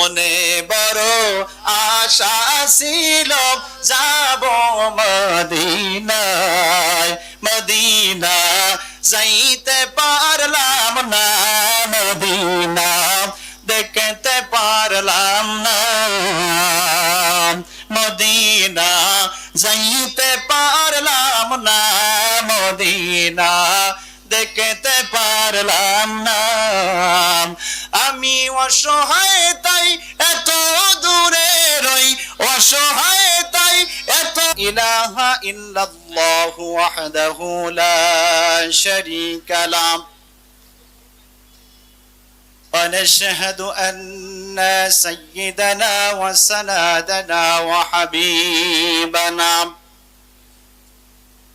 মনে বড় আশা ছিল যাব মদিনায়, মদিনা যাইতে পারলাম না, মদিনা দেখতে পারলাম না, মদিনা যাইতে পারলাম না, মদিনা দেখতে পারলাম না। আমি অসহায় তাই এত দূরে রই, অসহায় তাই এত। ইলাহা ইল্লাল্লাহু ওয়াহদাহু লা শারীকা লাহ ونشهد أن سيدنا وسندنا وحبيبنا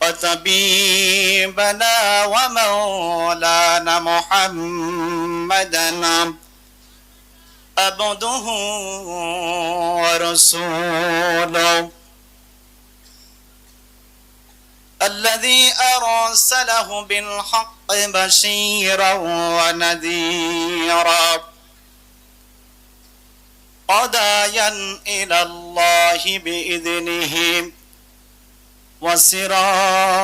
وطبيبنا ومولانا محمدا عبده ورسوله الذي أرسله بالحق بشيرا ونذيرا وداعيا إلى الله بإذنه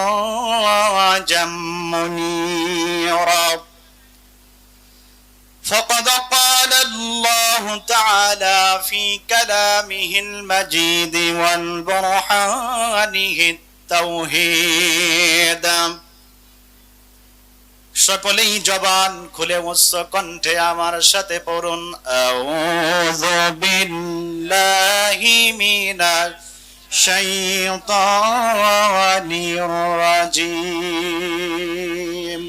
وسراجا منيرا. فقد قال الله تعالى في كلامه المجيد والبرهانه التوحيد. সকলেই জবান খুলে উচ্চ কণ্ঠে আমার সাথে পড়ুন, আউযু বিল্লাহি মিনাশ শাইতানির রাজিম।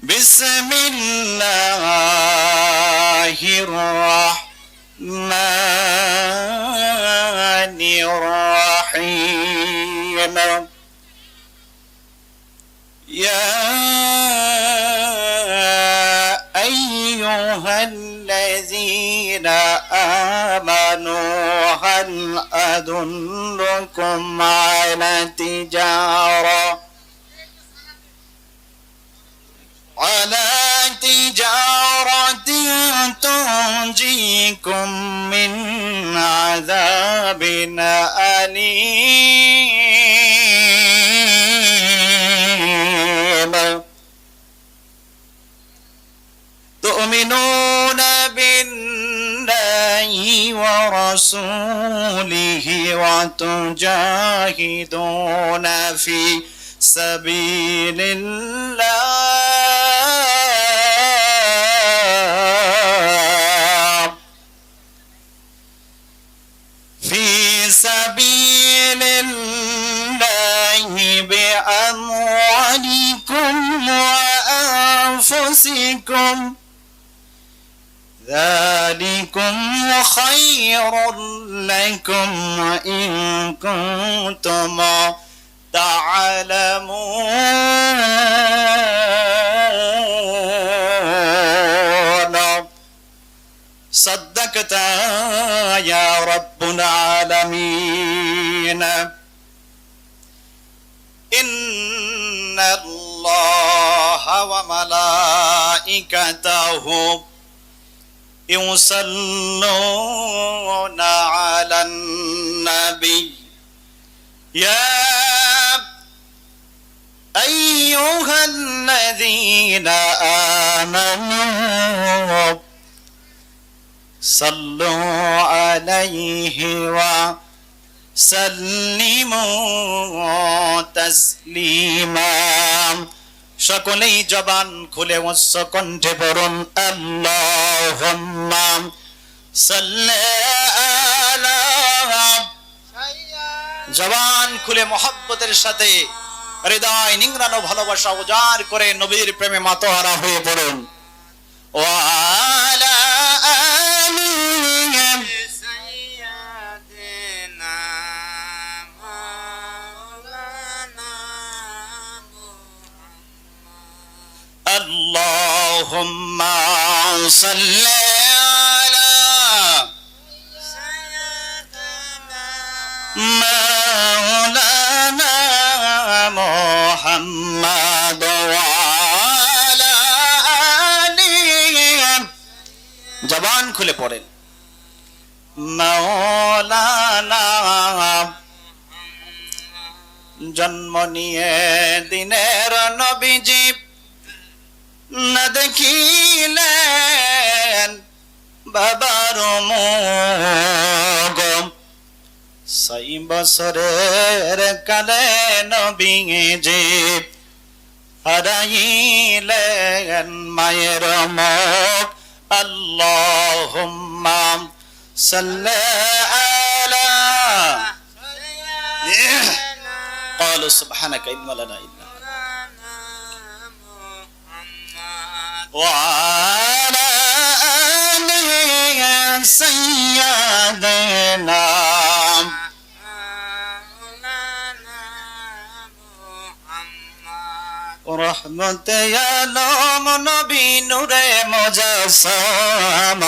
বিসমিল্লাহির রাহমানির রাহিম। يا أيها الذين آمنوا هل أدلكم على تجارة تنجيكم من عذاب أليم تؤمنون بالله ورسوله وتجاهدون في سبيل الله، في سبيل الله بأموالكم وأنفسكم، ذلكم خير لكم إن كنتم تعلمون. صدقت يا رب العالمين. إن الله وملائكته يصلون على النبي يا أيها الذين آمنوا صلوا عليه وسلموا تسليما. সকলেই জবান খুলে উচ্চ কণ্ঠে পড়ুন, আল্লাহুম্মা সাল্লি আলা। জবান খুলে মহব্বতের সাথে হৃদয় নিংড়ানো ভালোবাসা উজাড় করে নবীর প্রেমে মাতোহারা হয়ে পড়ুন। ওয়া আলা আলিহি সাইয়্যিদিনা মাওলানা মুহাম্মদ। আল্লাহুম্মা সাল্লি আলা সাইয়্যিদিনা মাওলানা মুহাম্মদ ওয়া আলা আলিহি জবান খুলে পড়েন মাওলানা জন্ম নিয়ে দিনের নবীজি না দেখিলেন বাবার মুখ 6 বছরের কালে নবীজি হারাইলেন মায়ের মুখ আল্লাহুম্মা সাল্লি আলা قالوا سبحانك إنا لنا إلا وعلى آله سيدنا رحمة يعلم نبي نور مجسم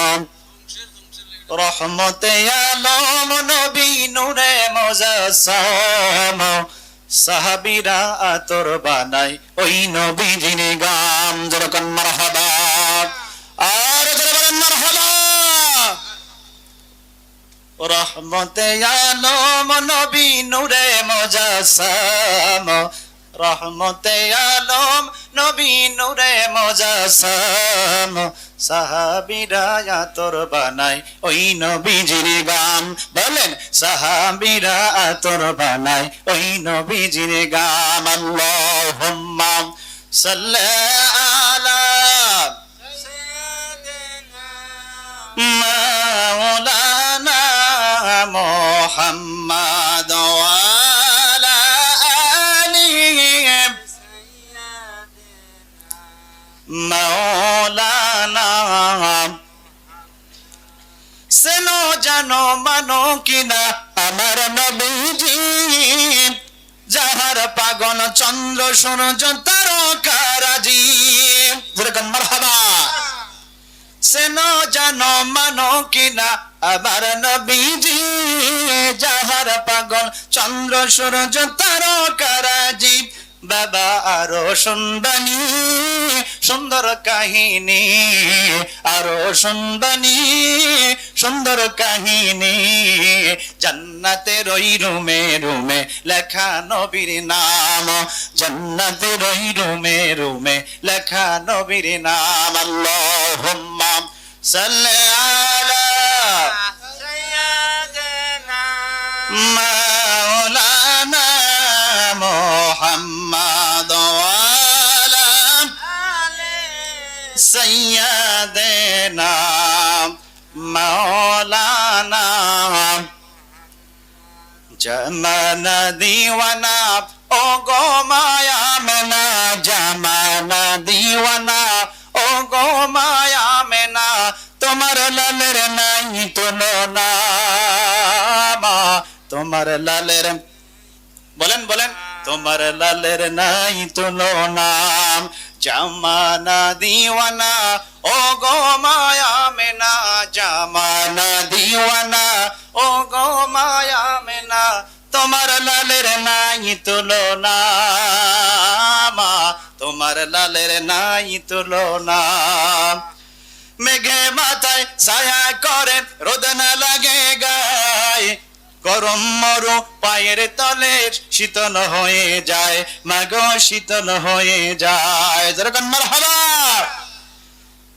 رحمة يعلم نبي نور مجسم সাহাবীরা আতর বানাই ওই নবীজির গাম যেরকম মারহাবা আর যারা বলেন মারহাবা রহমতে আলম নবী নূরে মুজাসসাম রহমতে আলম নবী নূরে মুজাসসাম সাহাবীরা আতর বানাই ওই নবীজির গাম বলেন সাহাবীরা আতর বানাই ওই নবীজির গাম আল্লাহুম্মা সাল্লি আলা মাওলানা মুহাম্মাদ ওয়া আলা আলিহি মাওলানা সেনো জানো মানো কিনা আমার নবীজি যাহার পাগল চন্দ্র সূর্য তারকারাজি যেরকম মারহাবা সেনো জানো মানো কিনা আমার নবীজি যাহার পাগল চন্দ্র সূর্য তারকারাজি বাবা আরো শুনবানি সুন্দর কাহিনী আরো শুনবানি সুন্দর কাহিনী জান্নাতের ওই রুমে রুমে লেখা নবীর নাম জান্নাতের ওই রুমে রুমে লেখা নবীর নাম আল্লাহুম্মা সাল্লি আলা সাইয়্যিদিনা মাওলানা মুহাম্মাদ ওয়া আলা আলি সাইয়্যিদিনা মাওলানা জামানা দিওয়ানা ও গো মায়া মেনা জামানা দিওয়ানা ও গো মায়া মেনা তোমার লালের নাই তুলনা তোমার লালের বলেন বলেন তোমার লালের নাই তুলনা জামানা দিওয়ানা ও গো মায়া মেনা জামানা দিওয়ানা ও গো মায়া মেনা তোমার লালের নাই তুলনা তোমার লালের নাই তুলনা মেঘে মাথায় ছায়া করে রোদ না লাগে গায় গরম মরু পায়ের তলে শীতল হয়ে যায় মাগো শীতল হয়ে যায় যেরকম মারহাবা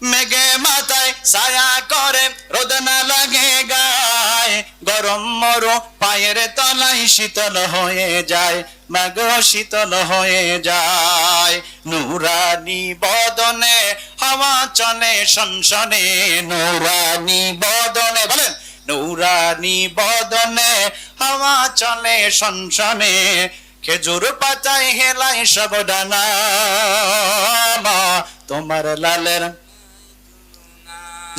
মেঘে মাথায় ছায়া করে রোদ না লাগে গায় গরম মরু পায়ের তলায় শীতল হয়ে যায় মাগো শীতল হয়ে যায় নুরানি বদনে হাওয়া চলে সনসনে নুরানি বদনে বলেন নুরানি বদনে হাওয়া চলে সনসনে খেজুর পাতায় হেলায় সব ডানা তোমার লালের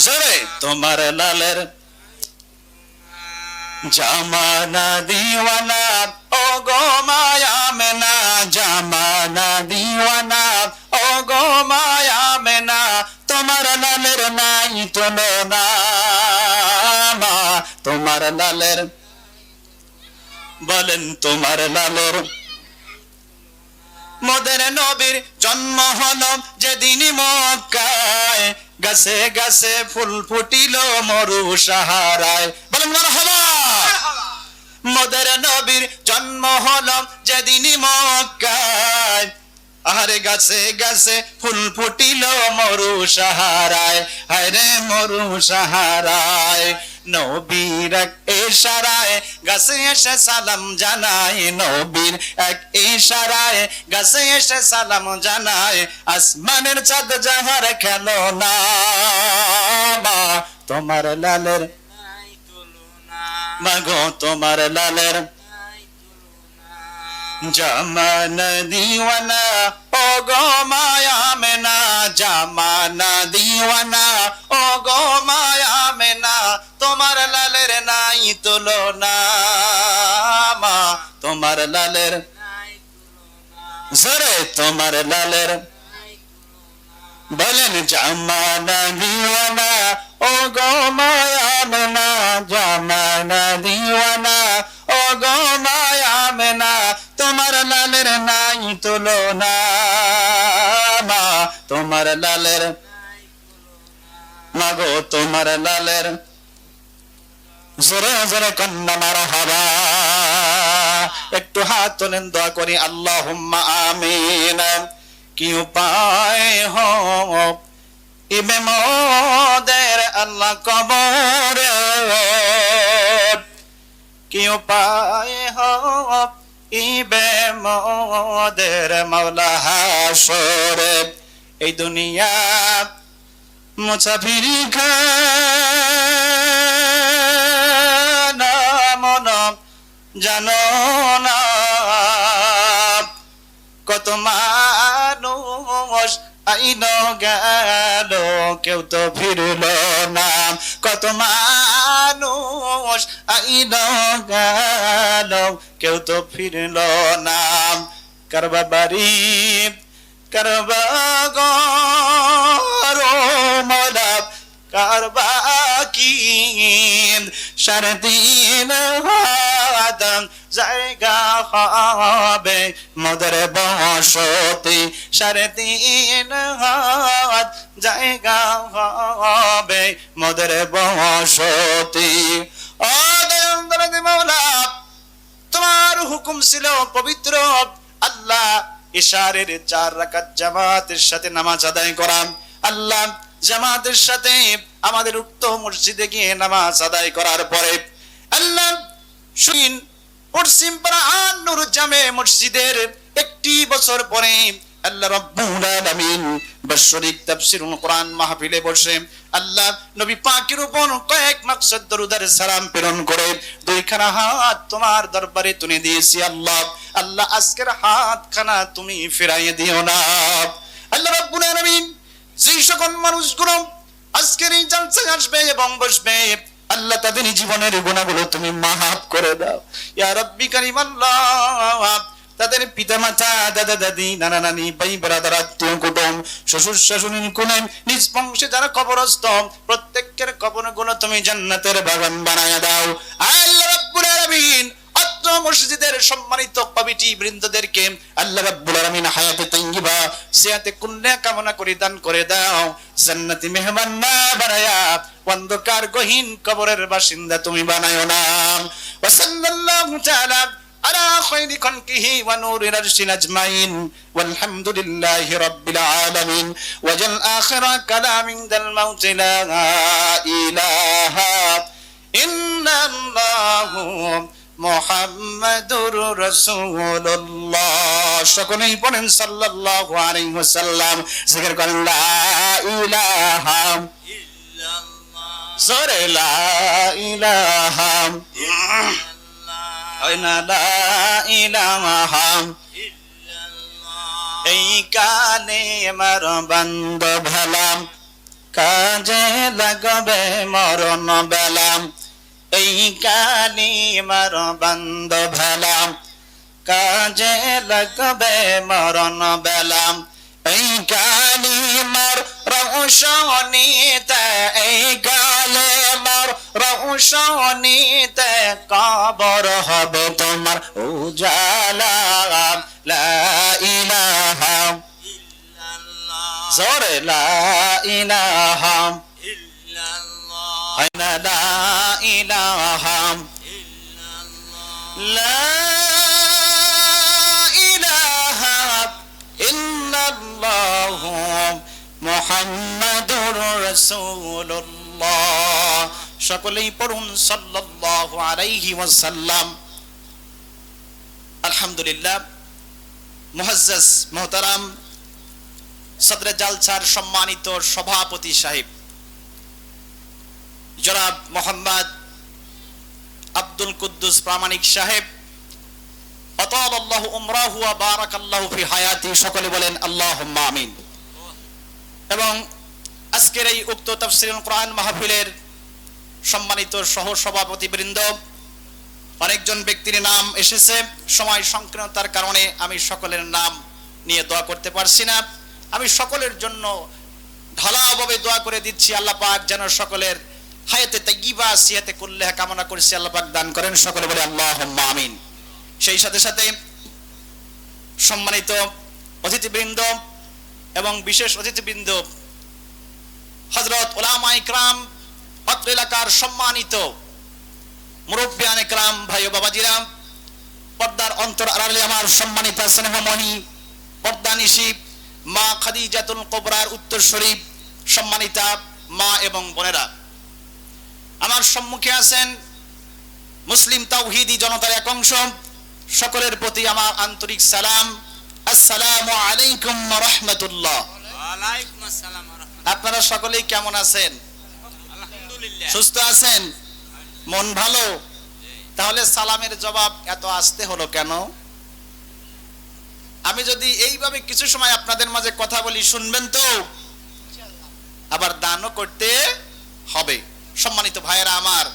জোরে তোমার লালের জামানা দিওয়ানা ও গো মায়া মেনা জামানা দিওয়ানা ও গো মায়া মেনা তোমার লালের নাই তুলনা তোমার লালের বলেন তোমার লালের মোদের নবীর জন্ম হলো যেদিন মক্কায় গাছে গাছে ফুল ফুটিল মরু সাহারায়, বলেন মারহাবা। মোদের নবীর জন্ম হলো যেদিনই মক্কায়, আরে গাছে গাছে ফুল ফুটিল মরু সাহারায়, হায়রে মরু সাহারায়। নবীর এক ইশারায় গাছে এসে সালাম জানায়, নবীর এক ইশারায় গাছে এসে সালাম জানায়। আসমানের চাঁদ যাহার খেলো না, মা তোমার লালের মাগো তোমার লালের জামানা দিওয়ানা ও গো মায়া মেনা, জামানা দিওয়ানা ও গো মায়া মেনা, তোমার লালের নাই তুলনা, মা তোমার লালের জোরে তোমার লালের, বলেন জামানা দিওয়ানা ও গো মায়া মেনা, জামানা দিওয়ানা ও গো মায়া মেনা, তোমার লালের নাই তুলনা, মা তোমার লালের মাগো তোমার লালের, জোরে জোরে কন্যা মারহাবা। একটু হাত তোলেন, দোয়া করি আল্লাহুম্মা আমিন। কি উপায় হোক ইবে মোদের আল্লাহ কবরে, কি উপায় হোক ইবে মোদের মাওলা হাসরে। এই দুনিয়া মুসাফিরি খানা মন জানো না, কত মানুষ আইন গেল কেউ তো ফিরল না, কত মানুষ আইন গেল কেউ তো ফিরল না। কারবা বাড়ি কারবা ঘর মোরা কারবা কি, সাড়ে তিন হাত জায়গা হবে মোদের বসতি, সাড়ে তিন হাত জায়গা হবে মোদের বসতি। ও দয়াময় মাওলা, তোমার হুকুম ছিল পবিত্র আল্লাহ ইশারের 4 রাকাত জামাতের সাথে নামাজ আদায় করা। আল্লাহ জামাতের সাথে আমাদের উক্ত মসজিদে গিয়ে নামাজ আদায় করার পরে আল্লাহ শুনিন পশ্চিম পাড়া নূর জামে মসজিদের 1 বছর পরে আল্লাহ রাব্বুল আলামিন বাৎসরিক তাফসীরুল কোরআন মাহফিলে বসে আল্লাহ নবী পাকের উপর কয়েক মাকসাদ দরুদ আর সালাম প্রেরণ করে 2খানা হাত তোমার দরবারে তুলে দিয়েছি। আল্লাহ আল্লাহ আজকের হাতখানা তুমি ফিরাইয়ে দিও না। আল্লাহ রাব্বুল আলামিন যে সকল মানুষগুলো আজকের এই জালসায় আসবে এবং বসবে আল্লাহ তাদের জীবনের গুনাহগুলো তুমি মাফ করে দাও ইয়া রাব্বি কারীম। আল্লাহ তাদের পিতামাতা দাদা দাদি নানা নানি ভাই ব্রাদার আত্মীয় কুটুম শ্বশুর শাশুড়ির কোনে নিজ বংশে যারা কবরস্থ প্রত্যেকের কবরগুলো তুমি জান্নাতের বাগান বানায়া দাও। আল্লাহ রাব্বুল আলামিন অত্র মসজিদের সম্মানিত কমিটি বৃন্দদেরকে আল্লাহ রাব্বুল আলামিন হায়াতে তাইয়্যিবা সিয়াতে কুল্লা কামনা করে দান করে দাও। জান্নাতি মেহমান না বানায়া অন্ধকার গহীন কবরের বাসিন্দা তুমি বানায়ো না। ওয়া সাল্লাল্লাহু তাআলা على خير خلقه ونور العرش أجمعين والحمد لله رب العالمين وجل آخر كلام عند الموت لا إله إلا الله محمد رسول الله সকলেই পড়েন সাল্লাল্লাহু আলাইহি ওয়াসাল্লাম জিকির করেন লা ইলাহা ইল্লাল্লাহ জোরে লা ইলাহা লা ইলাহা ইল্লাল্লাহ। এই কালে মার বন্ধ ভালাম কাজে লাগবে মরণ বেলাম, এই কালে মার বন্ধ ভালাম কাজে লাগবে মরণ বেলাম। এই কালিমার রওশনীতে এই কালিমার রওশনীতে কবর হবে তোমার উজালা লা ইলাহা ইল্লাল্লাহ জোরে লা ইলাহা ইল্লাল্লাহ হয় না লা ইলাহা ইল্লাল্লাহ লা ইলাহা ইল্লাল্লাহ মুহাম্মাদুর রাসূলুল্লাহ। সকলেই পড়ুন সাল্লাল্লাহু আলাইহি ওয়াসাল্লাম। আলহামদুলিল্লাহ। মুআজ্জাজ মুহতারাম সদরে জালসার সম্মানিত সভাপতি সাহেব জনাব মোহাম্মদ আব্দুল কুদ্দুস প্রামাণিক সাহেব, আতালাল্লাহু উমরাহু ওয়া বারাকাল্লাহু ফি হায়াতি, সকলে বলেন আল্লাহুম্মা আমিন। এবং আজকের এই উক্ত তাফসীরুল কোরআন মাহফিলের সম্মানিত সহ সভাপতিবৃন্দ, অনেকজন ব্যক্তির নাম এসেছে, সময় সংকীর্ণতার কারণে আমি সকলের নাম নিয়ে দোয়া করতে পারছি না। আমি সকলের জন্য ঢালাওভাবে দোয়া করে দিচ্ছি, আল্লাহ পাক যেন সকলের হায়াতে তাইয়্যিবা সিহাতে কুল্লিহা কামনা করছি, আল্লাহ পাক দান করেন, সকলে বলে আল্লাহুম্মা আমিন। সেই সাথে সাথে সম্মানিত অতিথিবৃন্দ এবং বিশেষ অতিথিবৃন্দ, হযরত উলামা ইকরাম, অত্র এলাকার সম্মানিত মুরব্বিয়ান ইকরাম, ভাই ও বাবাজিরা, পর্দার অন্তর আড়ালে আমার সম্মানিত স্নেহমণি পর্দানিশী মা খাদিজাতুল কুবরার উত্তরসূরি সম্মানিতা মা এবং বোনেরা, আমার সম্মুখে আছেন মুসলিম তাওহীদি জনতার এক অংশ, সকলের প্রতি আমার আন্তরিক সালাম। আসসালামু আলাইকুম ওয়া রাহমাতুল্লাহ। ওয়া আলাইকুম আসসালাম ওয়া রাহমাতুল্লাহ। আপনারা সকলেই কেমন আছেন? আলহামদুলিল্লাহ। সুস্থ আছেন? মন ভালো? তাহলে সালামের জবাব এত আস্তে হলো কেন? আমি যদি এইভাবে কিছু সময় আপনাদের মাঝে কথা বলি, শুনবেন তো? আবার দানও করতে হবে। সম্মানিত ভাইয়েরা আমার,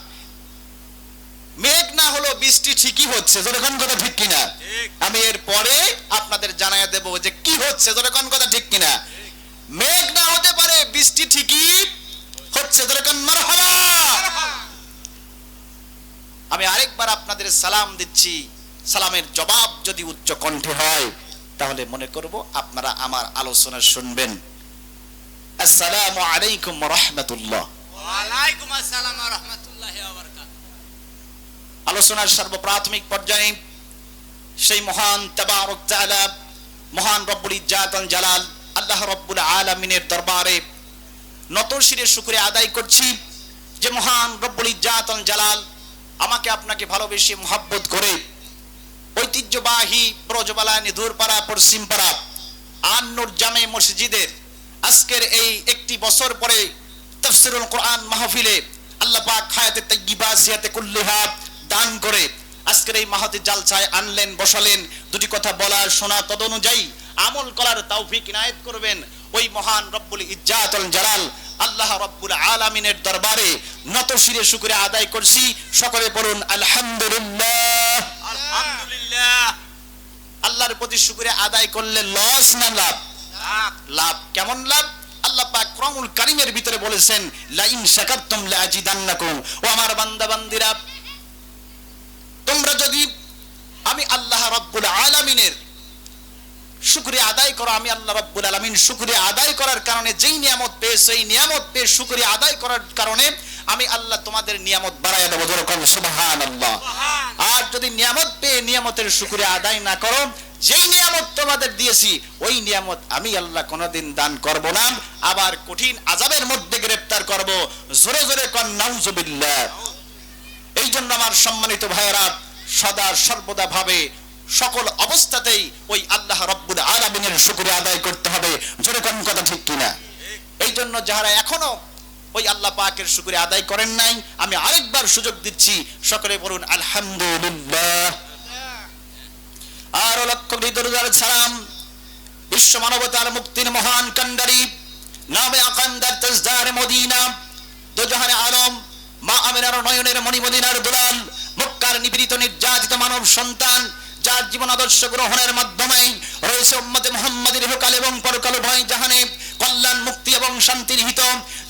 মেঘ না হলো বৃষ্টি ঠিকই হচ্ছে, যখন কথা ঠিক কিনা? আমি এর পরে আপনাদের জানাইয়া দেব যে কি হচ্ছে, যখন কথা ঠিক কিনা? মেঘ না হতে পারে, বৃষ্টি ঠিকই হচ্ছে, যখন মারহাবা। আমি আরেকবার আপনাদের সালাম দিচ্ছি, সালামের জবাব যদি উচ্চ কণ্ঠে হয় তাহলে মনে করব আপনারা আমার আলোচনা শুনবেন। আসসালামু আলাইকুম ওয়া রাহমাতুল্লাহ। ওয়া আলাইকুম আসসালাম ওয়া রাহমাতুল্লাহি ওয়া বারাকাতুহু। আলোচনার সর্বপ্রাথমিক পর্যায়ে সেই মহান তাবারক তাআলা, মহান রব্বুল ইজ্জাত ওয়াল জালাল আল্লাহ রব্বুল আলামিনের দরবারে নত শিরে শুকরিয়া আদায় করছি যে মহান রব্বুল ইজ্জাত ওয়াল জালাল আমাকে আপনাকে ভালোবেসে মুহাব্বত করে ঐতিহ্যবাহী ব্রজবালা নিধুরপাড়া পশ্চিমপাড়া আন-নূর জামে মসজিদের আজকের এই একটি বছর পরে তাফসীরুল কোরআন মাহফিলে আল্লাহ পাক হায়াতে তাইয়্যিবা সিহাতে কুল্লিহা দান করে আজকের এই মাহতি জালসায় আনলেন, বসালেন। দুটি কথা বলা শোনা তদনুযায়ী আমল করার তৌফিক ইনায়েত করবেন ওই মহান রব্বুল ইজ্জাত ওয়াল জালাল আল্লাহ রব্বুল আলামিনের দরবারে নত শিরে শুকরিয়া আদায় করছি। সকলে পড়ুন আলহামদুলিল্লাহ। আলহামদুলিল্লাহ। আল্লাহর প্রতি শুকরিয়া আদায় করলে লস না লাভ? লাভ। কেমন লাভ? আল্লাহ পাক কোরআনুল কারীমের ভিতরে বলেছেন, লা ইন শাকারতুম লা আজিদান্নাকুম। ও আমার বান্দা বান্দিরা, তোমরা যদি আমি আল্লাহ রব্বুল আলামিনের শুকরিয়া আদায় করো, আমি আল্লাহ রব্বুল আলামিন শুকরিয়া আদায় করার কারণে যেই নিয়ামত পেয়েছো, এই নিয়ামত পেয়ে শুকরিয়া আদায় করার কারণে আমি আল্লাহ তোমাদের নিয়ামত বাড়াইয়া দেবো। যেরকম সুবহানাল্লাহ। আর যদি নিয়ামত পেয়ে নিয়ামতের শুকরিয়া আদায় না করো, যেই নিয়ামত তোমাদের দিয়েছি ওই নিয়ামত আমি আল্লাহ কোনোদিন দান করব না, আবার কঠিন আযাবের মধ্যে গ্রেফতার করব। জোরে জোরে কোন নাউজুবিল্লাহ। এই জন্য আমার সম্মানিত ভাইয়েরা, সদা সর্বদা ভাবে সকল অবস্থাতেই ওই আল্লাহ রব্বুল আলামিনের শুকরিয়া আদায় করতে হবে। জোরে কোন কথা ঠিক কিনা? এই জন্য যারা এখনো ওই আল্লাহ পাকের শুকরিয়া আদায় করেন নাই, আমি আরেকবার সুযোগ দিচ্ছি, সকলে বলুন আলহামদুলিল্লাহ। আর লক্ষ কোটি দরুদ সালাম বিশ্ব মানবতার মুক্তির মহান কান্ডারি নামে আকান্দার তাজদার মদিনা, দোজাহানে আলম মা আমিনার নয়নের মণি মদিনার দুলাল, মক্কার নিপীড়িত নির্যাতিত মানব সন্তান, যার জীবন আদর্শ গ্রহণের মাধ্যমে রয়েছে উম্মতে মুহাম্মাদের ইহকাল এবং পরকাল উভয় জাহানে কল্যাণ, মুক্তি এবং শান্তির হিত,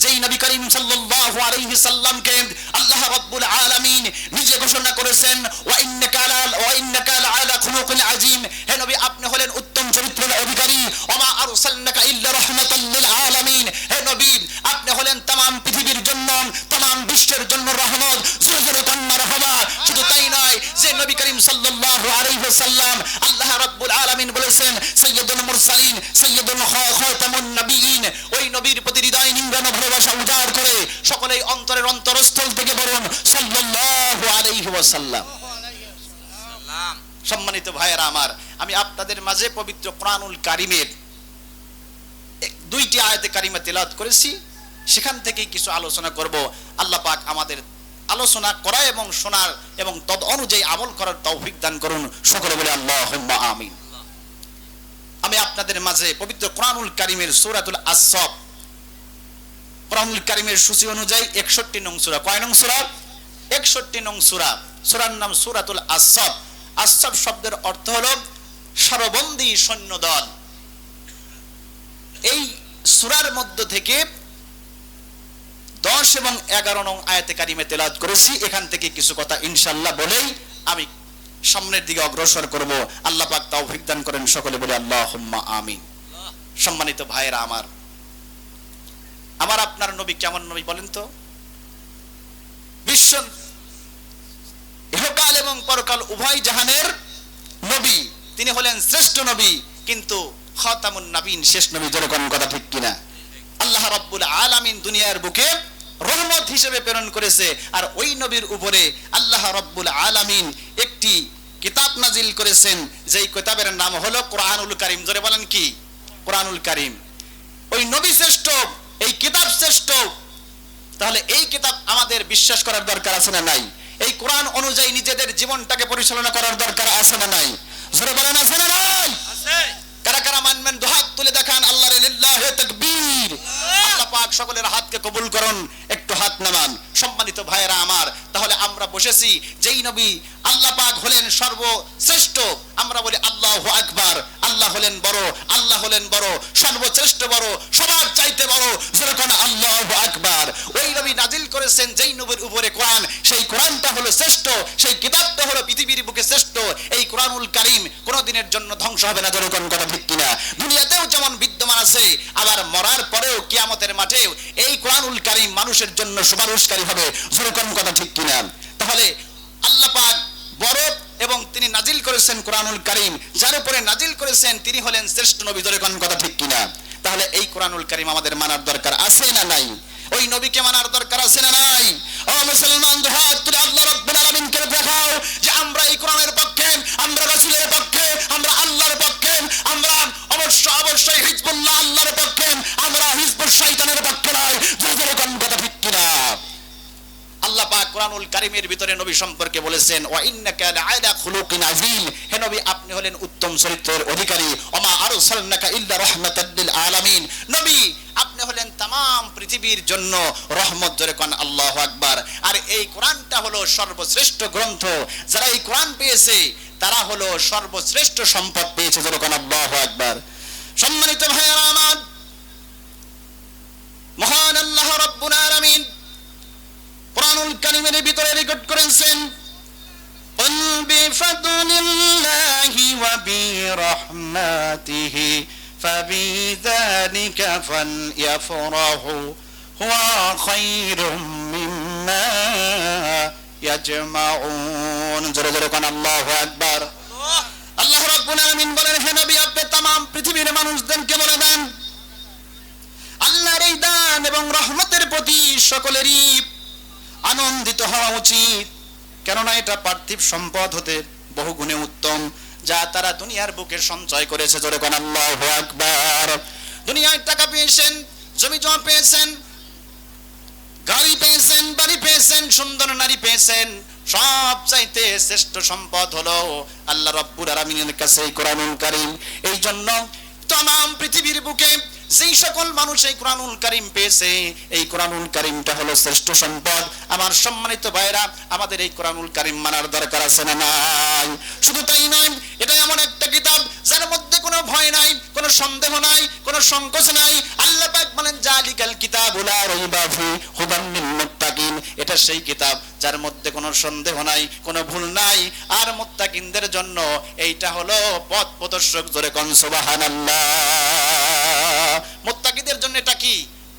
যেই নবী করিম সাল্লাল্লাহু আলাইহি সাল্লামকে আল্লাহ রাব্বুল আলামিন নিজে ঘোষণা করেছেন, ওয়া ইন্নাকা আলা খুলুকিন আযীম। হে নবী, আপনি হলেন উত্তম চরিত্রের অধিকারী। ওয়া মা আরসালনাকা ইল্লা রাহমাতাল লিল নবী, আপনি হলেন তামাম পৃথিবীর জন্য, তামাম বিশ্বের জন্য রহমত। জোরে জোরে কান্নার হবা। শুধু তাই নয়, যে নবী করিম সাল্লাল্লাহু আলাইহি ওয়াসাল্লাম, আল্লাহ রাব্বুল আলামিন বলেছেন সাইয়্যিদুল মুরসালিন, সাইয়্যিদুল খাতামুন নবিয়্যিন, ওই নবীর প্রতি হৃদয় নিংড়ানো ভালোবাসা উজাড় করে সকলেই অন্তরের অন্তরস্থল থেকে বলুন সাল্লাল্লাহু আলাইহি ওয়াসাল্লাম। সালাম। সম্মানিত ভাইয়েরা আমার, আমি আপনাদের মাঝে পবিত্র কোরআনুল কারীমের দুইটি আয়াতে কারিমা তেলাওয়াত করেছি, সেখান থেকেই কিছু আলোচনা করব। আল্লাহ পাক আমাদের আলোচনা করা এবং শোনার এবং তদ অনুযায়ী আমল করার তৌফিক দান করুন। সকলে বলে আল্লাহুম্মা আমিন। আমি আপনাদের মাঝে পবিত্র কোরআনুল কারীমের সূরাতুল আসসাব, কোরআনুল কারীমের সূচি অনুযায়ী 61 নং সূরা। কয় নং সূরা? 61 নং সূরা। সূরার নাম সূরাতুল আসসাব। আসসাব শব্দের অর্থ হলো সর্ববন্দী সৈন্যদল। এই সূরার মধ্য থেকে 10 এবং 11 নং আয়াতে কারিমে তেলাওয়াত করেছি। এখান থেকে কিছু কথা ইনশাআল্লাহ বলেই আমি সামনের দিকে অগ্রসর করব। আল্লাহ পাক তৌফিক দান করেন। সকলে বলে আল্লাহুম্মা আমিন। সম্মানিত ভাইয়েরা আমার, আমার আপনার নবী কেমন নবী বলেন তো? বিশ্ব ইহকাল এবং পরকাল উভয় জাহানের নবী। তিনি হলেন শ্রেষ্ঠ নবী, কিন্তু খাতামুন নবীন, শেষ নবী। যেরকম কথা ঠিক কিনা? আল্লাহ রাব্বুল আলামিন দুনিয়ার বুকে রহমত হিসেবে প্রেরণ করেছে, আর ওই নবীর উপরে আল্লাহ রাব্বুল আলামিন একটি কিতাব নাজিল করেছেন, যেই কিতাবের নাম হলো কোরআনুল কারীম। জোরে বলেন কি? কোরআনুল কারীম। ওই নবী শ্রেষ্ঠ, এই কিতাব শ্রেষ্ঠ। তাহলে এই কিতাব আমাদের বিশ্বাস করার দরকার আছে না নাই? এই কোরআন অনুযায়ী নিজেদের জীবনটাকে পরিচালনা করার দরকার আছে না নাই? জোরে বলেন আছে না নাই? আছে। কারা কারা মানবেন দুহাত তুলে দেখান। আল্লাহর লিল্লাহি তাকবীর। আল্লাহ পাক সকলের হাতকে কবুল করুন। একটু হাত নামান। সম্মানিত ভাইয়েরা আমার, তাহলে আমরা বসেছি, যেই নবী আল্লাহ পাক হলেন সর্বশ্রেষ্ঠ, আমরা বলি আল্লাহু আকবার। আল্লাহ হলেন বড়, আল্লাহ হলেন বড়, সর্বশ্রেষ্ঠ বড়, সবার চাইতে বড়। যেরকম আল্লাহু আকবার। ওই নবী নাজিল করেছেন যেই নবীর উপরে কোরআন, সেই কোরআনটা হলো শ্রেষ্ঠ, সেই কিতাবটা হলো পৃথিবীর বুকে শ্রেষ্ঠ। এই কোরআনুল কারীম কোনদিনের জন্য ধ্বংস হবে না। যেরকম কথা ঠিক কিনা? দুনিয়াতেও যেমন বিদ্যমান আছে, আবার মরার পরেও কিয়ামতের মাঠেও এই কোরআনুল কারীম মানুষের জন্য সুপারিশকারী হবে। যেরকম কথা ঠিক কিনা? তাহলে আল্লাহ পাক বড় এবং তিনি নাজিল করেছেন কোরআনুল কারীম, যার উপরে নাজিল করেছেন তিনি হলেন শ্রেষ্ঠ নবী। যেরকম কথা ঠিক কিনা? তাহলে এই কোরআনুল কারীম আমাদের মানার দরকার আছে না নাই? ওই নবীকে মানার দরকার আছে না নাই? ও মুসলমান, দুহাত তুলে আল্লাহ রাব্বুল আলামিনকে দেখাও যে আমরা এই কোরআনের পক্ষে, আমরা রাসূলের পক্ষে, আমরা আল্লাহর পক্ষে, আমরা অবশ্যই হিজবুল্লাহ আল্লাহর পক্ষে, আমরা হিজবুশ শয়তানের পক্ষে নয়। যেরকম কথা ঠিক কিনা? আল্লাহ পাক কোরআনুল কারীমের ভিতরে নবী সম্পর্কে বলেছেন ওয়া ইন্নাকা লাআলা খুলুকিন আযীম। হে নবী, আপনি হলেন উত্তম চরিত্রের অধিকারী। ওমা আরসালনাকা ইল্লা রাহমাতাল লিল আলামিন। নবী, আপনি হলেন तमाम পৃথিবীর জন্য রহমত। জোরে কোন আল্লাহু আকবার। আর এই কোরআনটা হলো সর্বশ্রেষ্ঠ গ্রন্থ। যারা এই কোরআন পেয়েছে তারা হলো সর্বশ্রেষ্ঠ সম্পদ পেয়েছে। জোরে কোন আল্লাহু আকবার। সম্মানিত ভাইয়েরা আমার, মহান আল্লাহ রাব্বুল আলামিন কোরআনুল কারীমের ভিতরে রেকর্ড করেছেন কুল বিফাদলিল্লাহি ওয়া বিরহমাতিহি ফাবিযালিকা ফালইফরাহু হুয়া খায়রুম মিম্মা ইয়াজমাউন। জোরে জোরে কোন আল্লাহু আকবার। আল্লাহ রাব্বুল আলামিন বলেন, হে নবী, আপনি तमाम পৃথিবীর মানুষদেরকে বলে দেন আল্লাহর এই দান এবং রহমতের প্রতি সকলেরই আনন্দিত হওয়া উচিত। কেননা এটা পার্থিব সম্পদ হতে বহু গুণে উত্তম, যা তারা দুনিয়ার বুকে সঞ্চয় করেছে। জোরে কোন আল্লাহু আকবার। দুনিয়ায় টাকা পেয়েছেন, জমি জমা পেয়েছেন, গাড়ি পেয়েছেন, বাড়ি পেয়েছেন, সুন্দর নারী পেয়েছেন, সব চাইতে শ্রেষ্ঠ সম্পদ হলো আল্লাহ রাব্বুল আলামিনের কাছে এই কোরআনুল কারীম। এই জন্য तमाम পৃথিবীর বুকে যেই সকল মানুষ এই কোরআনুল কারীম পেয়েছে, এই কোরআনুল কারীমটা হলো শ্রেষ্ঠ সম্পদ। আমার সম্মানিত ভাইরা, আমাদের এই কোরআনুল কারীম মানার দরকার আছে না নাই? শুধু তাই নয়, এটা এমন একটা কিতাব যার মধ্যে কোনো ভয় নাই, কোনো সন্দেহ নাই, কোনো সংকোচ নাই। আল্লাহ পাক বলেন জালিকাল কিতাবু লা রাইবা ফি হুদান লিল মুত্তাকিন। এটা সেই কিতাব যার মধ্যে কোনো সন্দেহ নাই, কোনো ভুল নাই, আর মুত্তাকিনদের জন্য এইটা হলো পথ প্রদর্শক। জোরে কোন সুবহানাল্লাহ। মুত্তাকিদের জন্য এটা কি?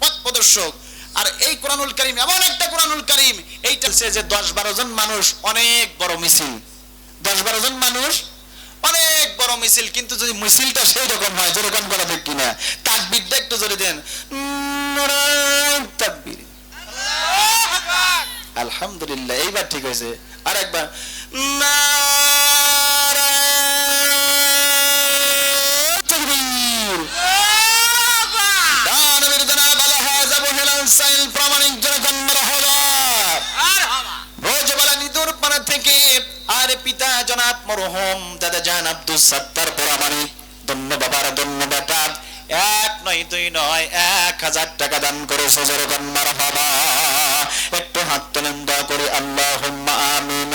পথ প্রদর্শক। আর এই কোরআনুল কারীম এমন একটা কোরআনুল কারীম, এইটা হচ্ছে যে 10-12 জন মানুষ অনেক বড় মিছিল, 10-12 জন মানুষ অনেক বড় মিছিল, কিন্তু যদি মিছিলটা সেই রকম হয়, যেরকম করা ঠিক কিনা, তাকবীরটা একটু জোরে দেন, নারায়ে তাকবীর, আলহামদুলিল্লাহ, এইবার ঠিক হয়েছে। আর একবার নারায়ে তাকবীর। দানবীর জনাব আলহাজ আবু হেলাল সাইল প্রামাণিক জনগণ মারহাবা। ভোজবালা নিদুর পাড়া থেকে আর পিতা জনাব মরহুম দাদা জান আব্দুল সত্তার প্রামাণিক, ধন্য বাবার ধন্য বেটা, 1 নয় 2 নয় 1000 টাকা দান করেছে, জনগণ মারহাবা। একটু হাত তোলেন দোয়া করে, আল্লাহুম্মা আমিন।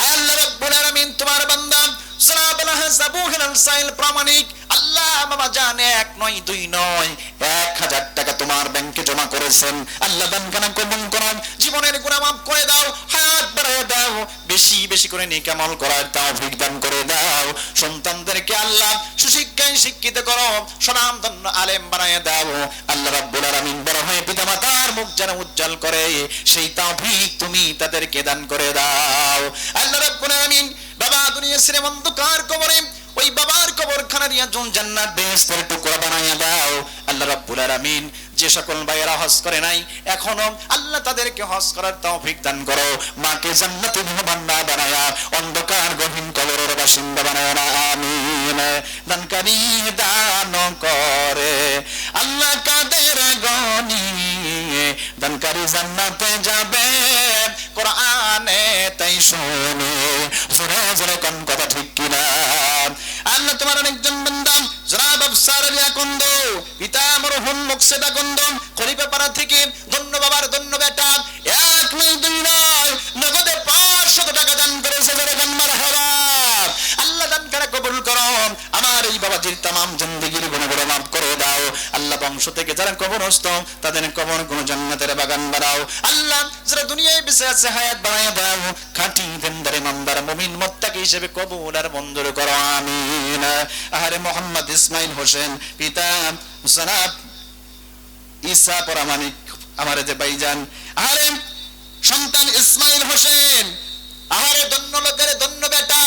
আয় আল্লাহ রাব্বুল আলামিন, তোমার বান্দা জনাব আলহাজ আবু হেলাল সাইল প্রামাণিক, আল্লাহ বাবা জান 1 নয় 2 নয় 1000 টাকা তোমার ব্যাংকে জমা করেছেন, আল্লাহ দানখানা কবুল করো, জীবনের গুনাহ মাফ করে দাও, হায়াত বাড়ায় দাও, বেশি বেশি করে নেক আমল করার তৌফিক দান করে দাও, সন্তানদেরকে আল্লাহ সুশিক্ষায় শিক্ষিত করো, সুনামধন্য আলেম বানায় দাও, আল্লাহ রাব্বুল আলামিন বড় হয়ে পিতামাতার মুখ যেন উজ্জ্বল করে সেই তৌফিক তুমি তাদেরকে দান করে দাও, আল্লাহ রাব্বুল আলামিন। বাবা দুনিয়া ছেড়ে অন্ধকার কবরে ওই বাবার কবরখানা দিয়া জান্নাত বেহেশতের টুকরা বানাইয়া দাও, আল্লাহ রাব্বুল আলামিন। যে সকল ভাইয়েরা হজ করে নাই এখনো, আল্লাহ তাদেরকে হজ করার তৌফিক দান করো, মাকে জান্নাতে মেহমান বানায়া অন্ধকার গহীন কবরের বাসিন্দা বানায় না, আমিন। দানকারী দান করে আল্লাহ কাদের গনি, দানকারী জান্নাতে যাবে কোরআনে তাই শুনে, জোরে জোরে কোন কথা ঠিক কিনা। আল্লাহ তোমার অনেকজন বান্দা জনাব আফসার আলী আকন্দ, পিতা মরহুম মুকসেদা আকন্দ, খলিফাপাড়া থেকে ধন্য বাবার ধন্য বেটা, 1 নয় 2 নয় নগদে 500 টাকা দান করেছে, জনগণ মারহাবা। আল্লাহ দান করে কবুল করো, আমার এই বাবাজির তামাম জিন্দেগির গুনাহগুলো মাফ করে দাও, আল্লাহ বংশ থেকে যারা কবরস্থ তাদের কবর কোন জান্নাতের বাগান বানাও, আল্লাহ যারা দুনিয়ায় বেঁচে আছে হায়াত বাড়ায় দাও, খাঁটি ইমানদার ইমানদার মুমিন মুত্তাকি হিসেবে কবুল আর মঞ্জুর করো, আমিন। আহারে মোহাম্মদ ইসমাইল হোসেন, পিতা জনাব ঈসা প্রামাণিক, আমার যে ভাইজান, আহারে সন্তান ইসমাইল হোসেন, আহারে ধন্য লোকের ধন্য বেটা,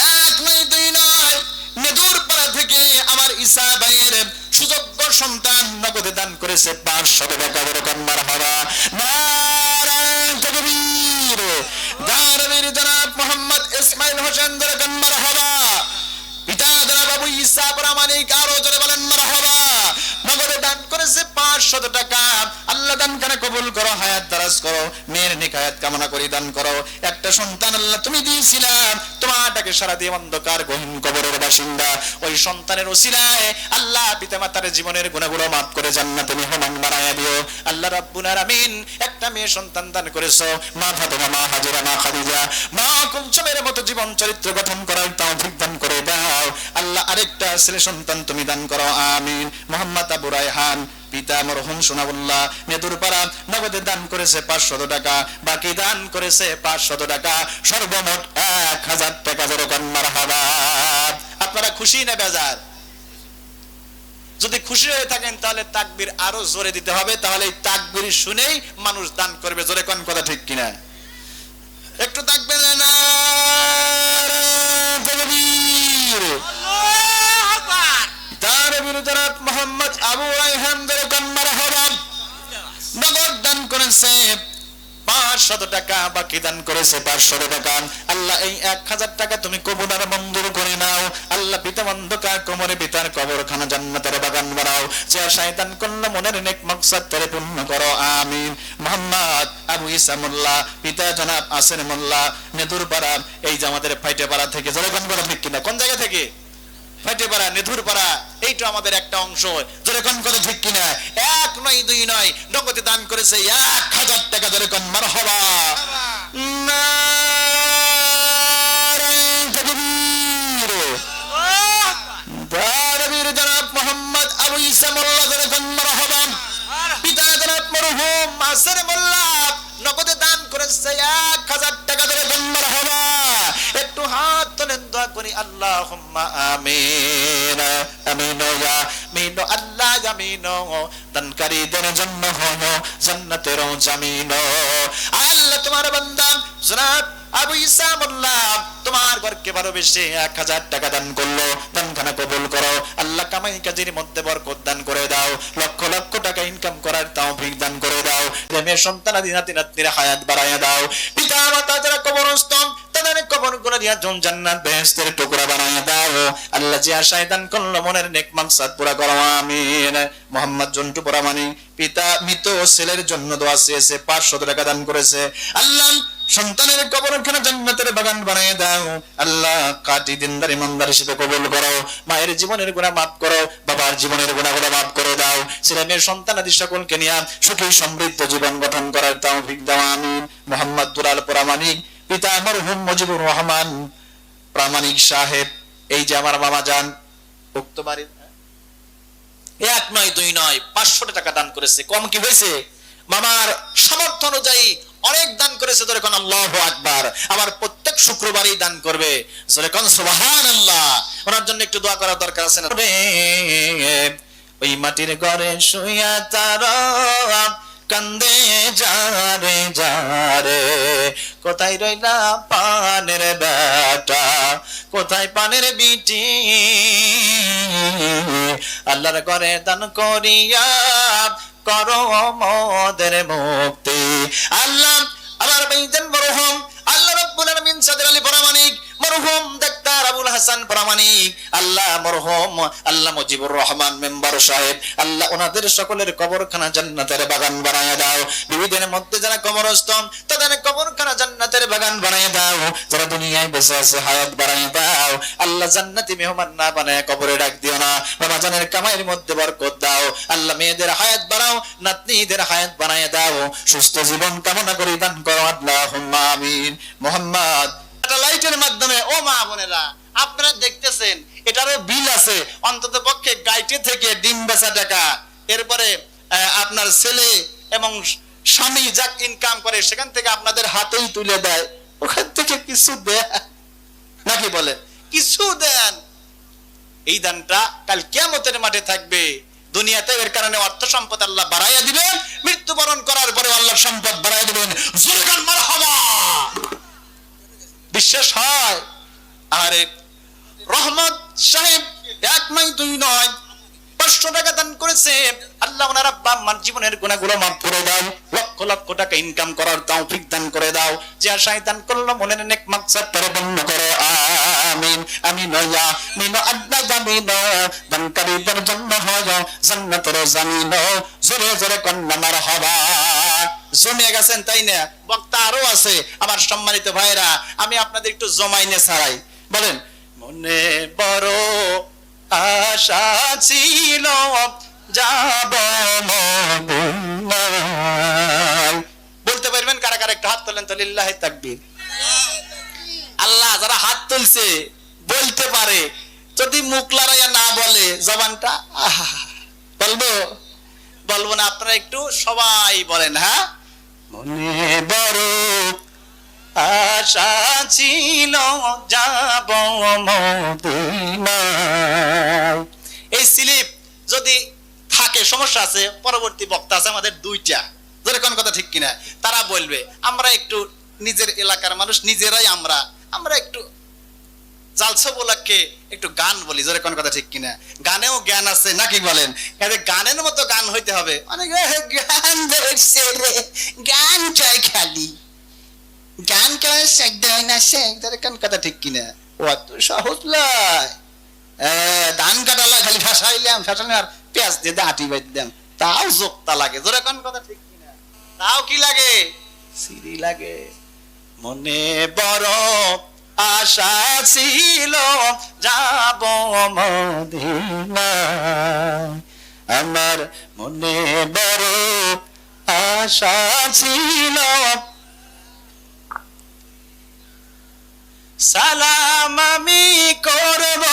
1 নয় 2 নয় নেদুর পাড়া থেকে আমার ঈসা ভাইয়ের সুযোগ্য সন্তান নগদে দান করেছে 500 টাকা, এরকম মারহাবা, নারায়ে তাকবীর। দানবীর জনাব মোহাম্মদ ইসমাইল হোসেন, এরকম মারহাবা। পিতা জনাব আবু ঈসা প্রামাণিক, আরো জোরে বলেন মারহাবা। নগদে দান করেছে 500 টাকা, আল্লাহ দান খানা কবুল করো, হায়াত দারাজ করো, মেয়ের নেক হায়াত কামনা করি দান করো। একটা সন্তান আল্লাহ তুমি দিয়েছিলাম, তোমাটাকে সারা দিয়ে অন্ধকার গহীন কবরের বাসিন্দা, ওই সন্তানের ওসিলায় আল্লাহ পিতামাতার জীবনের গুনাহগুলো মাফ করে জান্নাতে মেহমান বানায়া দিও, আল্লাহ রাব্বুল আলামিন। একটা মেয়ে সন্তান দান করেছো, মা ফাতেমা, মা হাজেরা, মা খাদিজা, মা কুলসুমের মতো জীবন চরিত্র গঠন করার তৌফিক দান করে দাও, আল্লাহ। আরেকটা ছেলে সন্তান তুমি দান করো, আমিন। মোহাম্মদ আবু রায়হান, পিতা মরহুম সোনাবুল্লাহ নেদুরপাড়া, নগদে দান করেছে 500 টাকা, বাকি দান করেছে 500 টাকা, সর্বমোট 1000 টাকা, যেরকম মারহাবা। আপনারা খুশি না বেজার? যদি খুশি হয়ে থাকেন তাহলে তাকবীর আরো জোরে দিতে হবে, তাহলে এই তাকবীর শুনেই মানুষ দান করবে, জোরে কোন কথা ঠিক কিনা? একটু তাকবীর, নারায়ে তাকবীর, আল্লাহু আকবার। দানবীর জনাব মোহাম্মদ আবু রায়হান, যেরকম মারহাবা। নগদ দান করেছে 500 টাকা, বাকি দান করেছে 500 টাকা, আল্লাহ এই 1000 টাকা তুমি কবুল আর মঞ্জুর করে নাও, আল্লাহ। পিতা অন্ধকার কোমরে পিতার কবরখানা জান্নাতের বাগান বানাও, যে শয়তান করলো মনের নেক মাকসাদ তারে পূর্ণ করো, আমিন। মোহাম্মদ আবু ঈসা মোল্লা, পিতা জনাব আসেন মোল্লা নেদুরপাড়া, এই যে আমাদের ফাইটেপাড়া থেকে, যেরকম করে ঠিক কিনা? কোন জায়গা থেকে? ফাইটেপাড়া, নেদুরপাড়া, এইটা আমাদের একটা অংশ, যেরকম করে ঠিক কিনা? 1 নয় 2 নয় নগদে দান করেছে 1000 টাকা, যেরকম মারহাবা, নারায়ে তাকবীর। দানবীর জনাব মোহাম্মদ আবু ঈসা মোল্লা, যেরকম মারহাবা। পিতা জনাব মরহুম আসের মোল্লা, নগদে দান করেছে 1000 টাকা, যেরকম মারহাবা। একটু হাত তোলেন দোয়া পড়ি আল্লাহুম্মা আমিন আমিন ইয়া আমিন আল্লাহ আমিন দানকারীদের জন্য হলো জান্নাতের জামিন আল্লাহ তোমার বান্দা জনাব আবু ইসা মোল্লা তোমার ঘরকে ভালোবেসে 1000 টাকা দান করলো, দানখানা কবুল করো আল্লাহ, কামাই কাজের মধ্যে বরকত দান করে দাও, লক্ষ লক্ষ টাকা ইনকাম করার তৌফিক দান করে দাও, মেয়ে সন্তানাদি নাতি নাতনির হায়াত বাড়ায়া দাও, পিতা মাতা যারা কবরস্থ তাদের কবরগুলো দিয়া জান্নাত বেহেশতের টুকরা বানায়া দাও আল্লাহ, যে আশায় দান করলো মনের নেক মাকসাদ পুরা করো আমিন। মোহাম্মদ জন্টু পরামানি পিতা মৃত ছেলের জন্য দোয়া চেয়েছে, 500 টাকা দান করেছে আল্লাহ, সন্তানের কবরখানা জান্নাতের বাগান বানিয়ে দাও আল্লাহ, কাটি দিনদার ইমানদার হিসেবে কবুল করো, মায়ের জীবনের গুনাহ মাফ করো, বাবার জীবনের গুনাহগুলো মাফ করে দাও, ছেলে মেয়ে সন্তানাদি সকলকে নিয়ে সুখী সমৃদ্ধ জীবন গঠন করার তৌফিক দাও আমিন। মোহাম্মদ দুলাল প্রামাণিক পিতা মরহুম মুজিবুর রহমান প্রামাণিক সাহেব, এই যে আমার মামা যান উক্ত বাড়ির 1 নয় 2 নয় 500 টাকা দান করেছে, কম কি হয়েছে? মামার সামর্থ্য অনুযায়ী অনেক দান করেছে, ধরে কোন আল্লাহু আকবার, আমার প্রত্যেক শুক্রবারই দান করবে, ধরে কোন সুবহানাল্লাহ। ওনার জন্য একটু দোয়া করার দরকার আছে না? ওই মাটির ঘরে শুইয়া তারা কান্দে যারে যারে, কোথায় রইলা পানের বেটা, কোথায় পানের বিটি, আল্লাহর ঘরে দান করিয়া করো মোদের মুক্তি আল্লাহ। আমার ভাইজান মরহুম আল্লাহ রাব্বুল আলামিন সাদের আলী প্রামাণিক, মরহুম ডাক্তার আবুল হাসান প্রামাণিক আল্লাহ, মরহুম আল্লাহ মুজিবুর রহমান মেম্বার সাহেব আল্লাহ, ওনাদের সকলের কবরখানা জান্নাতের বাগান বানায়া দাও, বিবিদের মধ্যে যারা কবরস্থ তাদের কবরখানা জান্নাতের বাগান বানায়া দাও, যারা দুনিয়ায় বেঁচে আছে হায়াত বাড়ায়া দাও আল্লাহ, জান্নাতি মেহমান না বানায় কবরে ডাক দিও না, বাবা জানের কামাইয়ের মধ্যে বরকত দাও আল্লাহ, মেয়েদের হায়াত বাড়াও, নাতনিদের হায়াত বানায়া দাও, সুস্থ জীবন কামনা করি দান করো আল্লাহুম্মা আমিন। মোহাম্মদ স্যাটেলাইটের মাধ্যমে ও মা বোনেরা আপনারা দেখতেছেন এটারও বিল আছে, অন্তত পক্ষে গাইটে থেকে ডিম বেচা টাকা, এরপরে আপনার ছেলে এবং স্বামী যা ইনকাম করে সেখান থেকে আপনাদের হাতেই তুলে দেয়, ওখান থেকে কিছু দেয় নাকি বলে কিছু দেন, এই দানটা কাল কিয়ামতের মাঠে থাকবে। দুনিয়াতে এর কারণে অর্থ সম্পদ আল্লাহ বাড়াইয়া দিবেন, মৃত্যুবরণ করার পরে আল্লাহ সম্পদ বাড়াইয়া দিবেন, জোরে মারহাবা। বিশ্বাস হয়? আরে রহমত সাহেব 1 নয় 2 নয় 500 টাকা দান করেছে আল্লাহ, ওনার আব্বা আম্মার জীবনের গুনাহগুলো মাফ করে দাও, লক্ষ লক্ষ টাকা ইনকাম করার তৌফিক দান করে দাও, যে আশায় দান করলো মনের নেক মাকসাদ পূর্ণ করো আমিন আমিন ইয়া আমিন আল্লাহ আমিন। দানকারীদের জন্য হয় জান্নাতের জামিন, জোরে জোরে কন্যা মারহাবা। জমে গেছেন তাই না? বক্তা আরো আছে আমার সম্মানিত ভাইরা, আমি আপনাদের একটু জমাইনে ছাড়াই, বলেন মনে বড় আশা ছিল যাব মদিনায়, বলতে পারবেন কারা কারা? একটু হাত তোলেন তো, লিল্লাহি তাকবীর। আল্লাহ যারা হাত তুলছে বলতে পারে, যদি মুখ লড়াইয়া না বলে জবানটা বলবো বলবো না, আপনারা একটু সবাই বলেন হ্যাঁ, মনে বড় আশা ছিল যাব মদিনায়। এই স্লিপ যদি থাকে সমস্যা আছে, পরবর্তী বক্তা আছে আমাদের 2টা, যদি কোন কথা ঠিক কিনা, তারা বলবে, আমরা একটু নিজের এলাকার মানুষ নিজেরাই আমরা একটু জালসা উপলক্ষে একটু গান বলি, জোরে কোন কথা ঠিক কিনা, গানেও জ্ঞান আছে নাকি বলেন, গানের মতো গান হইতে হবে, অনেক গান ধরছে রে, গান চাই খালি গান করার শেখ না শেখ, জোরে কোন কথা ঠিক কিনা, অত সহজ লয়, ধান কাটালা খালি ফাঁসাইলাম আর পেঁয়াজ দিয়ে আটি বাইতে দিলাম, তাও যোক্তা লাগে, জোরে কোন কথা ঠিক কিনা, তাও কি লাগে, সিঁড়ি লাগে। মনে বড় আশা ছিল যাব মদিনায়, আমার মনে বড় আশা ছিল, সালাম আমি করব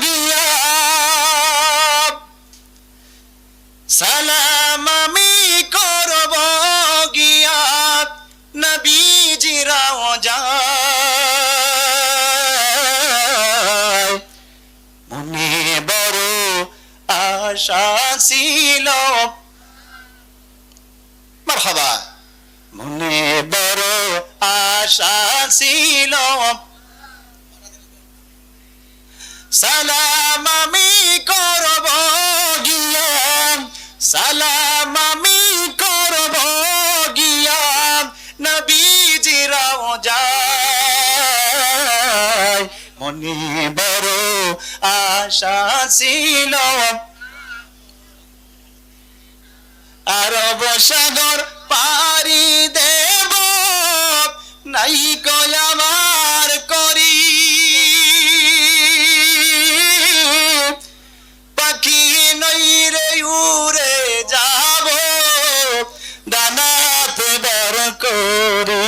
গিয়া, সালাম আমি করব গিয়া নবীজির রওজা, আশা ছিল, মারহাবা, মনে বড় আশা ছিল, সালাম আমি করব গিয়া, সালাম আমি করব গিয়া, নবীজিরাও যায়, মনে বড় আশা ছিল, আরব সাগর পাড়ি দেব, নাই কয় আমার করি, পাখি নই রে উড়ে যাব, ডানাতে বর করি,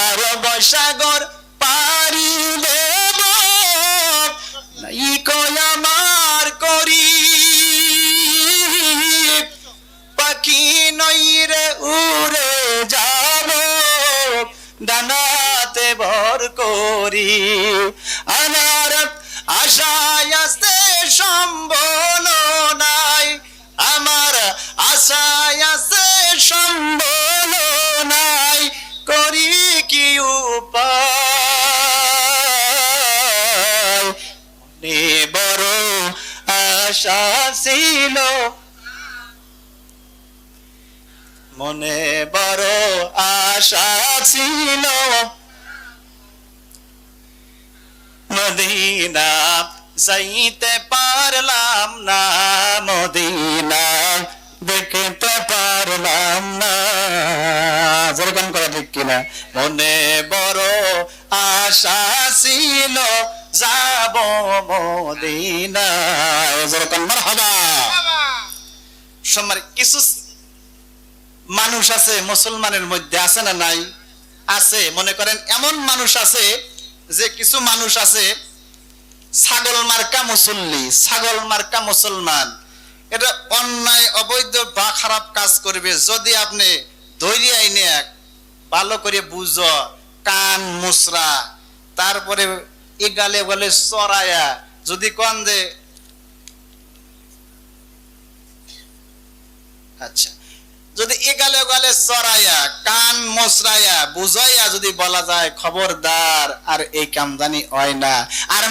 আরব সাগর পাড়ি দেব, নাই কয় আমার করি, পাখি নই রে উড়ে যাব, ডানাতে ভর করি, আমার আশায় আসতে সম্বল নাই, আমার আশায় আসতে সম্বল নাই, করি কি উপায়, মনে বড় আশা ছিল, মনে বড় আশা ছিল, মদিনা যাইতে পারলাম না, মদিনা দেখতে পারলাম না, যেরকম করা ঠিক কিনা, মনে বড় আশা ছিল, যাব মদিনা, যেরকম মারহাবা। সম্মানিত কিছু মানুষ আছে মুসলমানের মধ্যে, আছে না নাই? আছে। মনে করেন এমন মানুষ আছে যে কিছু মানুষ আছে ছাগল মার্কা মুসল্লি, ছাগল মার্কা মুসলমান, এটা অন্যায় অবৈধ বা খারাপ কাজ করবে, যদি আপনি ধৈর্য আইনে ভালো করে বুঝ, কান মুসরা, তারপরে এগালে বলে চড়ায়া যদি কন যে আচ্ছা, যদি এগালে গালে চড়াইয়া কান মসরাইয়া বুঝাইয়া যদি বলা যায় খবরদার আর এই কামদানি হয় না, আর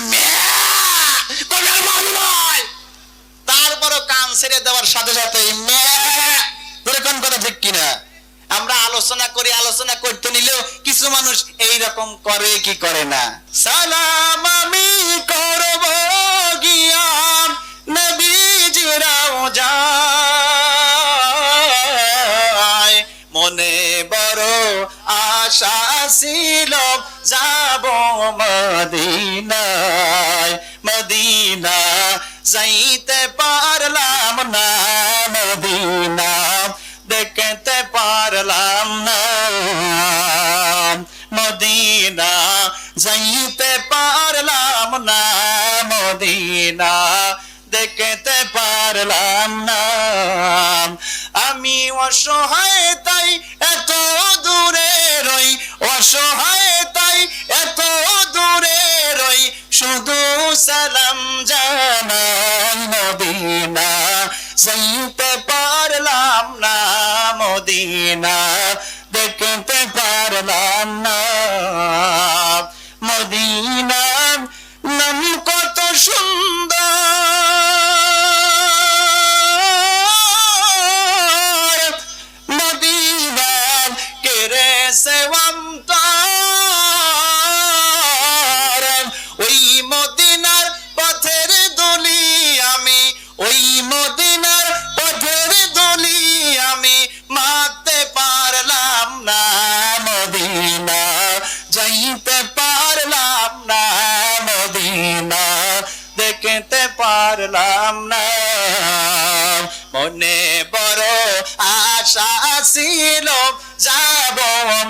তারপরও কান ছেড়ে দেওয়ার সাথে সাথে কোন কথা ঠিক কিনা? আমরা আলোচনা করি, আলোচনা করতে নিলেও কিছু মানুষ এইরকম করে কি করে না। সালাম আমি করব গিয়া, নবীজিরাও যায়, মনে বড় আশা ছিল, যাব মদিনায়, মদিনা যাইতে পারলাম না, মদিনা দেখতে পারলাম না, মদিনা যাইতে পারলাম না, মদিনা দেখতে পারলাম না, আমি অসহায় তাই এত দূরে রই, অসহায় তাই এত দূরে রই, শুধু সালাম জানাই, মদিনা যাইতে পারলাম না, মদিনা দেখতে পারলাম না, মদিনার নাম কত সুন্দর, মদিনার কেড়েছে অন্তর, ওই মদিনার পথের দলি আমি, ওই মদিনার পথের দলি আমি, মারতে পারলাম না, মদিনা যাইতে পারলাম না, মদিনা দেখতে পারলাম না, মনে বড় আশা ছিল, যাব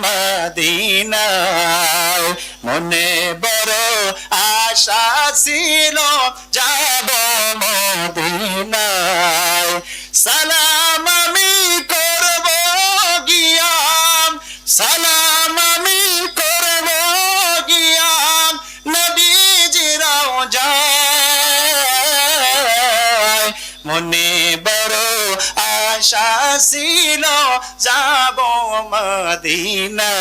মদিনায়, মনে বড় আশা ছিল, যাব মদিনায়, সালাম আমি করব গিয়া, সালাম আমি করব গিয়া, নবীজিরাও যায়, মনে বড় আশা ছিল যাব মদিনা।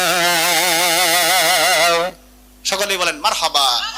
সকলেই বলেন মারহাবা।